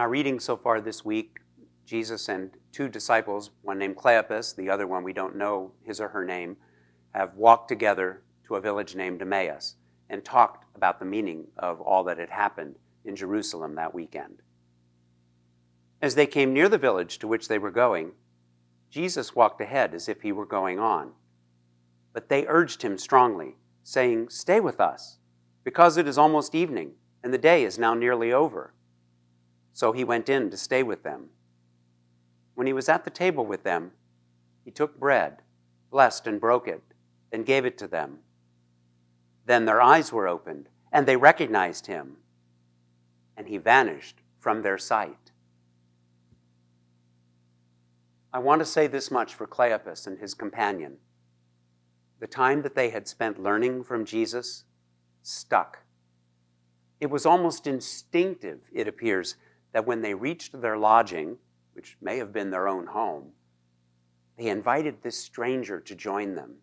our reading so far this week, Jesus and two disciples, one named Cleopas, the other one we don't know his or her name, have walked together to a village named Emmaus and talked about the meaning of all that had happened in Jerusalem that weekend. As they came near the village to which they were going, Jesus walked ahead as if he were going on. But they urged him strongly, saying, "Stay with us, because it is almost evening, and the day is now nearly over." So he went in to stay with them. When he was at the table with them, he took bread, blessed and broke it, and gave it to them. Then their eyes were opened, and they recognized him, and he vanished from their sight. I want to say this much for Cleopas and his companion. The time that they had spent learning from Jesus stuck. It was almost instinctive, it appears, that when they reached their lodging, which may have been their own home, they invited this stranger to join them.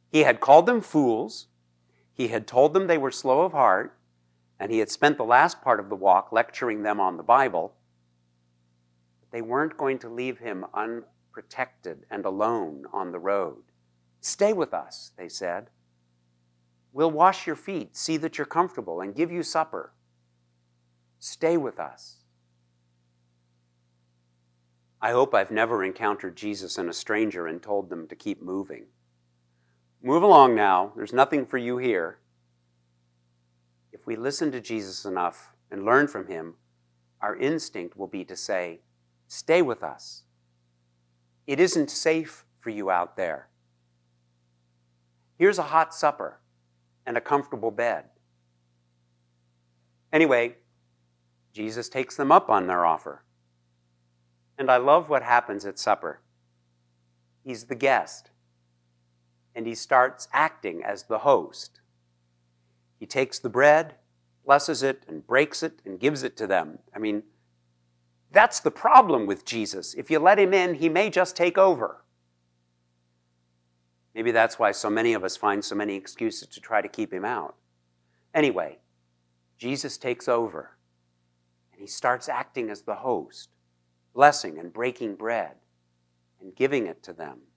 He had called them fools, he had told them they were slow of heart, and he had spent the last part of the walk lecturing them on the Bible. They weren't going to leave him unprotected and alone on the road. "Stay with us," they said. "We'll wash your feet, see that you're comfortable, and give you supper. Stay with us." I hope I've never encountered Jesus and a stranger and told them to keep moving. "Move along now, there's nothing for you here." If we listen to Jesus enough and learn from him, our instinct will be to say, "Stay with us. It isn't safe for you out there. Here's a hot supper and a comfortable bed." Anyway, Jesus takes them up on their offer. And I love what happens at supper. He's the guest, and he starts acting as the host. He takes the bread, blesses it, and breaks it, and gives it to them. That's the problem with Jesus. If you let him in, he may just take over. Maybe that's why so many of us find so many excuses to try to keep him out. Anyway, Jesus takes over, and he starts acting as the host, blessing and breaking bread and giving it to them.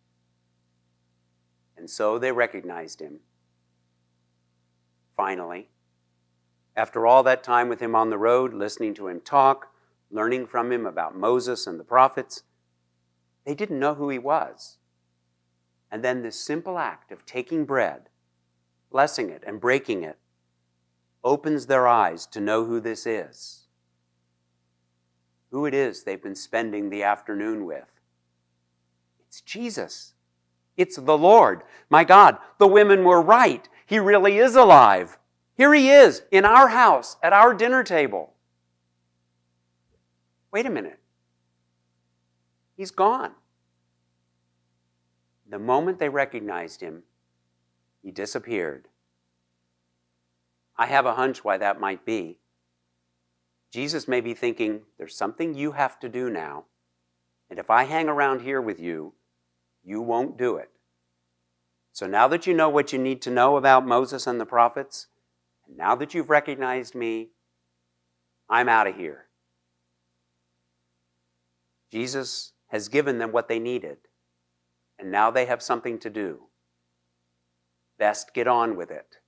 And so they recognized him. Finally, after all that time with him on the road, listening to him talk, learning from him about Moses and the prophets, they didn't know who he was. And then this simple act of taking bread, blessing it, and breaking it opens their eyes to know who this is. Who it is they've been spending the afternoon with. It's Jesus. It's the Lord. My God, the women were right. He really is alive. Here he is in our house at our dinner table. Wait a minute. He's gone. The moment they recognized him, he disappeared. I have a hunch why that might be. Jesus may be thinking, there's something you have to do now, and if I hang around here with you, you won't do it. So now that you know what you need to know about Moses and the prophets, and now that you've recognized me, I'm out of here. Jesus has given them what they needed, and now they have something to do. Best get on with it.